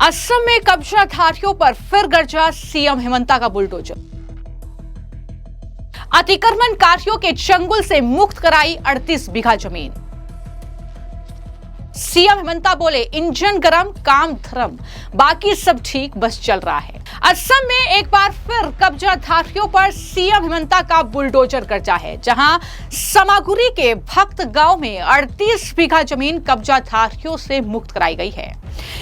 असम में कब्जाधारियों पर फिर गरजा सीएम हिमंता का बुलडोजर। अतिक्रमणकारियों के चंगुल से मुक्त कराई 38 बीघा जमीन। सीएम हिमंता बोले, इंजन गरम, काम धर्म, बाकी सब ठीक, बस चल रहा है। असम में एक बार फिर कब्जाधारियों पर सीएम हिमंता का बुलडोजर गरजा है, जहां समागुरी के भक्त गांव में 38 बीघा जमीन कब्जाधारियों से मुक्त कराई गई है।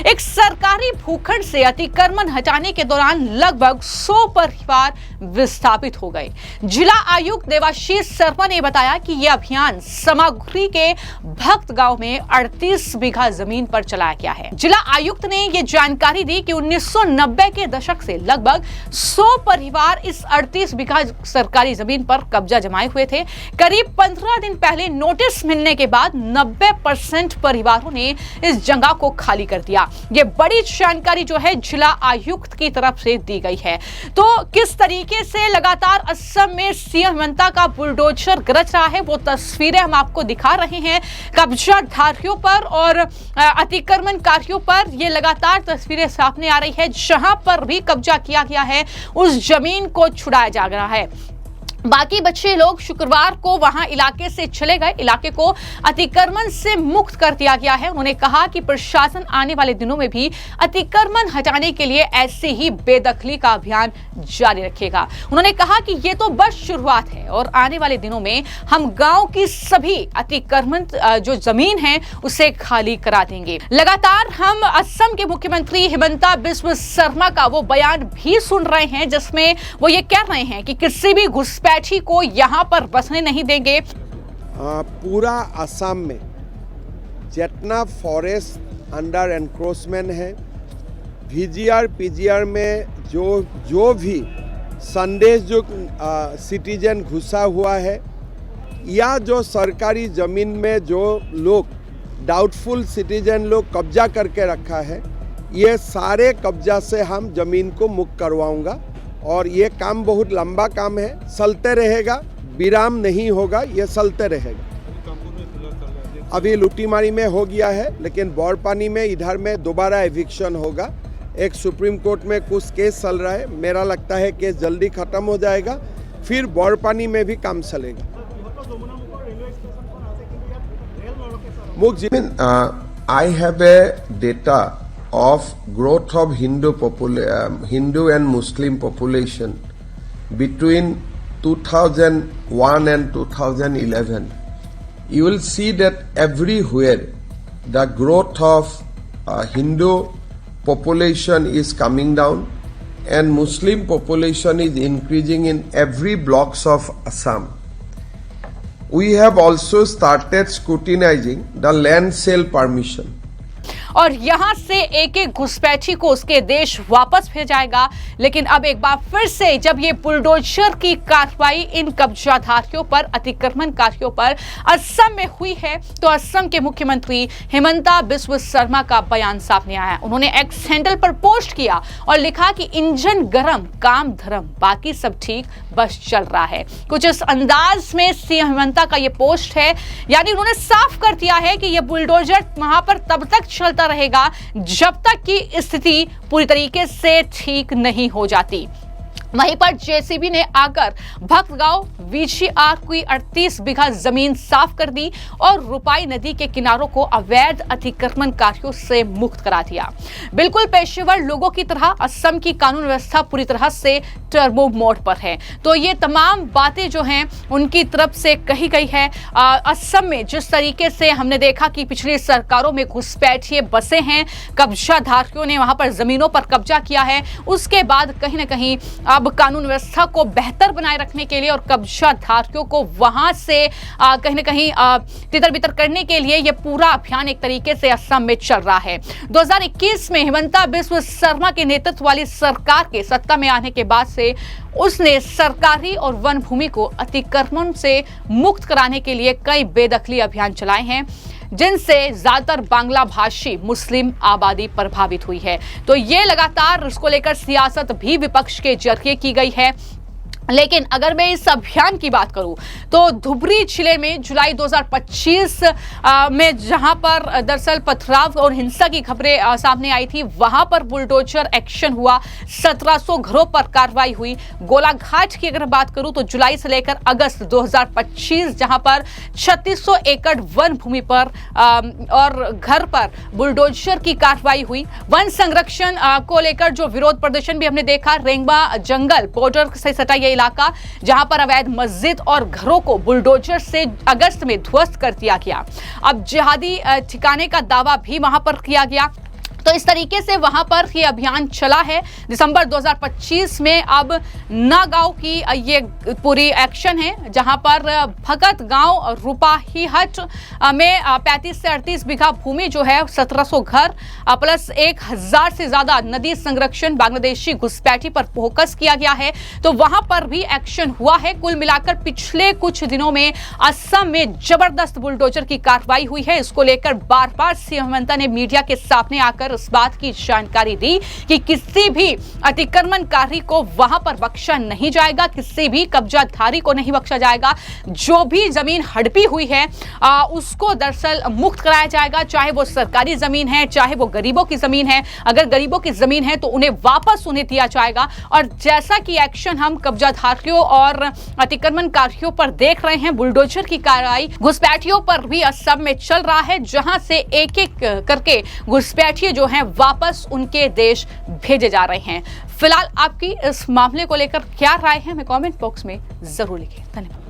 एक सरकारी भूखंड से अतिक्रमण हटाने के दौरान लगभग 100 परिवार विस्थापित हो गए। जिला आयुक्त देवाशीष शर्मा ने बताया कि यह अभियान समागुरी के भक्त गांव में 38 बीघा जमीन पर चलाया गया है। जिला आयुक्त ने यह जानकारी दी कि 1990 के दशक से लगभग 100 परिवार इस 38 बीघा सरकारी जमीन पर कब्जा जमाए हुए थे। करीब 15 दिन पहले नोटिस मिलने के बाद 90% परिवारों ने इस जगह को खाली कर दिया। ये बड़ी जानकारी जो है जिला आयुक्त की तरफ से दी गई है। तो किस तरीके से लगातार असम में सीएम हिमंता का बुलडोजर गरज रहा है, वो तस्वीरें हम आपको दिखा रहे हैं। कब्जाधारियों पर और अतिक्रमणकारियों पर ये लगातार तस्वीरें सामने आ रही है। जहां पर भी कब्जा किया गया है उस जमीन को छुड़ाया जा रहा है। बाकी बच्चे लोग शुक्रवार को वहां इलाके से चले गए। इलाके को अतिक्रमण से मुक्त कर दिया गया है। उन्होंने कहा कि प्रशासन आने वाले दिनों में भी अतिक्रमण हटाने के लिए ऐसे ही बेदखली का अभियान जारी रखेगा। उन्होंने कहा कि ये तो बस शुरुआत है और आने वाले दिनों में हम गांव की सभी अतिक्रमण जो जमीन है उसे खाली करा देंगे। लगातार हम असम के मुख्यमंत्री हिमंता बिस्व शर्मा का वो बयान भी सुन रहे हैं, जिसमें वो ये कह रहे हैं कि किसी भी घुसपैठ को यहां पर बसने नहीं देंगे। पूरा असम में जितना फॉरेस्ट अंडर एनक्रोचमेंट है, वीजीआर पीजीआर में जो भी संदेश जो सिटीजन घुसा हुआ है या जो सरकारी जमीन में जो लोग डाउटफुल सिटीजन लोग कब्जा करके रखा है, ये सारे कब्जा से हम जमीन को मुक्त करवाऊंगा। और ये काम बहुत लंबा काम है, चलते रहेगा, विराम नहीं होगा, ये चलते रहेगा। अभी लुटीमारी में हो गया है, लेकिन बोरपानी में इधर में दोबारा एविक्शन होगा। एक सुप्रीम कोर्ट में कुछ केस चल रहा है, मेरा लगता है केस जल्दी खत्म हो जाएगा, फिर बोरपानी में भी काम चलेगा। I have a data of growth of Hindu and Muslim population between 2001 and 2011. You will see that everywhere the growth of Hindu population is coming down and Muslim population is increasing in every blocks of Assam. We have also started scrutinizing the land sale permission. और यहां से एक एक घुसपैठी को उसके देश वापस भेजाएगा। लेकिन अब एक बार फिर से जब ये बुलडोजर की कार्रवाई इन कब्जाधारियों पर, अतिक्रमणकारियों पर असम में हुई है, तो असम के मुख्यमंत्री हिमंता बिस्व शर्मा का बयान सामने आया। उन्होंने एक्स हैंडल पर पोस्ट किया और लिखा कि इंजन गरम, काम धर्म, बाकी सब ठीक, बस चल रहा है। कुछ इस अंदाज में सीएम हिमंता का ये पोस्ट है। यानी उन्होंने साफ कर दिया है कि ये बुलडोजर वहां पर तब तक चलता रहेगा जब तक कि स्थिति पूरी तरीके से ठीक नहीं हो जाती। वहीं पर जेसीबी ने आकर भक्त गांव वीजीआर की 38 बीघा जमीन साफ कर दी और रुपाई नदी के किनारों को अवैध अतिक्रमणकारियों से मुक्त करा दिया। बिल्कुल पेशेवर लोगों की तरह असम की कानून व्यवस्था पूरी तरह से टर्बो मोड पर है। तो ये तमाम बातें जो हैं उनकी तरफ से कही गई है। असम में जिस तरीके से हमने देखा कि पिछली सरकारों में घुसपैठिए बसे हैं, कब्जाधारियों ने वहां पर जमीनों पर कब्जा किया है, उसके बाद कहीं ना कहीं अब कानून व्यवस्था को बेहतर बनाए रखने के लिए और कब्जाधारियों को वहां से कहीं ना कहीं तितर बितर करने के लिए यह पूरा अभियान एक तरीके से असम में चल रहा है। 2021 में हिमंता बिस्व शर्मा के नेतृत्व वाली सरकार के सत्ता में आने के बाद से उसने सरकारी और वन भूमि को अतिक्रमण से मुक्त कराने के लिए कई बेदखली अभियान चलाए हैं, जिनसे ज्यादातर बांग्ला भाषी मुस्लिम आबादी प्रभावित हुई है। तो ये लगातार इसको लेकर सियासत भी विपक्ष के जरिए की गई है। लेकिन अगर मैं इस अभियान की बात करूं तो धुबरी जिले में जुलाई 2025 में जहां पर दरअसल पथराव और हिंसा की खबरें सामने आई थी, वहां पर बुलडोजर एक्शन हुआ, 1700 घरों पर कार्रवाई हुई। गोलाघाट की अगर बात करूं तो जुलाई से लेकर अगस्त 2025 जहां पर 3600 एकड़ वन भूमि पर और घर पर बुलडोजर की कार्रवाई हुई। वन संरक्षण को लेकर जो विरोध प्रदर्शन भी हमने देखा, रेंगबा जंगल बॉर्डर से सटा यह इलाका जहां पर अवैध मस्जिद और घरों को बुलडोजर से अगस्त में ध्वस्त कर दिया गया। अब जिहादी ठिकाने का दावा भी वहां पर किया गया। तो इस तरीके से वहां पर ये अभियान चला है। दिसंबर 2025 में अब नागांव की ये पूरी एक्शन है जहां पर भगत गांव रूपाहीहट में 35 से 38 बीघा भूमि जो है, 1700 घर प्लस 1000 से ज्यादा नदी संरक्षण बांग्लादेशी घुसपैठी पर फोकस किया गया है। तो वहां पर भी एक्शन हुआ है। कुल मिलाकर पिछले कुछ दिनों में असम में जबरदस्त बुलडोजर की कार्रवाई हुई है। इसको लेकर बार बार सीएम हेमंत ने मीडिया के सामने आकर उस बात की जानकारी दी कि किसी भी अतिक्रमणकारी को वहां पर बख्शा नहीं जाएगा, किसी भी कब्जाधारी को नहीं बख्शा जाएगा। जो भी जमीन हड़पी हुई है उसको दरअसल मुक्त कराया जाएगा, चाहे वो सरकारी जमीन है, चाहे वो गरीबों की जमीन है। अगर गरीबों की जमीन है तो उन्हें वापस उन्हें दिया जाएगा। और जैसा कि एक्शन हम कब्जाधारियों और अतिक्रमणकारियों पर देख रहे हैं, बुलडोजर की कार्रवाई घुसपैठियों पर भी असम में चल रहा है, जहां से एक एक करके घुसपैठिए जो हैं वापस उनके देश भेजे जा रहे हैं। फिलहाल आपकी इस मामले को लेकर क्या राय है, हमें कमेंट बॉक्स में जरूर लिखें। धन्यवाद।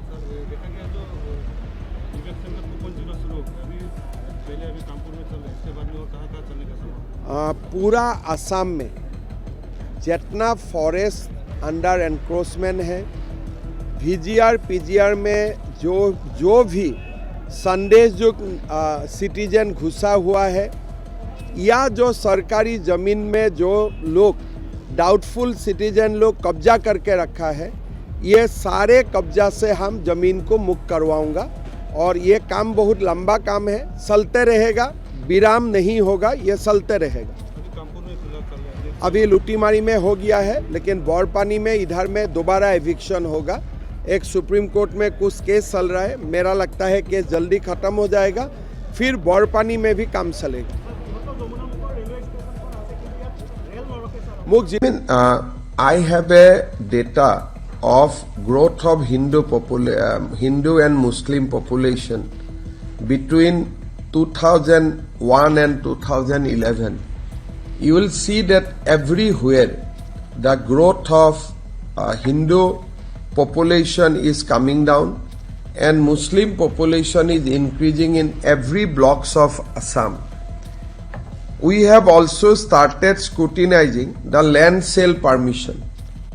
पूरा असम में जितना फॉरेस्ट अंडर एनक्रोचमेंट है, VGR PGR में जो भी संदेश जो सिटीजन घुसा हुआ है या जो सरकारी ज़मीन में जो लोग डाउटफुल सिटीजन लोग कब्जा करके रखा है, ये सारे कब्जा से हम ज़मीन को मुक्त करवाऊंगा। और ये काम बहुत लंबा काम है, चलते रहेगा, विराम नहीं होगा, ये चलते रहेगा। अभी लुटीमारी में हो गया है, लेकिन बोरपानी में इधर में दोबारा एविक्शन होगा। एक सुप्रीम कोर्ट में कुछ केस चल रहा है, मेरा लगता है केस जल्दी ख़त्म हो जाएगा, फिर बोरपानी में भी काम चलेगा। I have a data of growth of Hindu and Muslim population between 2001 and 2011. You will see that everywhere the growth of Hindu population is coming down and Muslim population is increasing in every blocks of Assam. We have also started scrutinizing the land sale permission.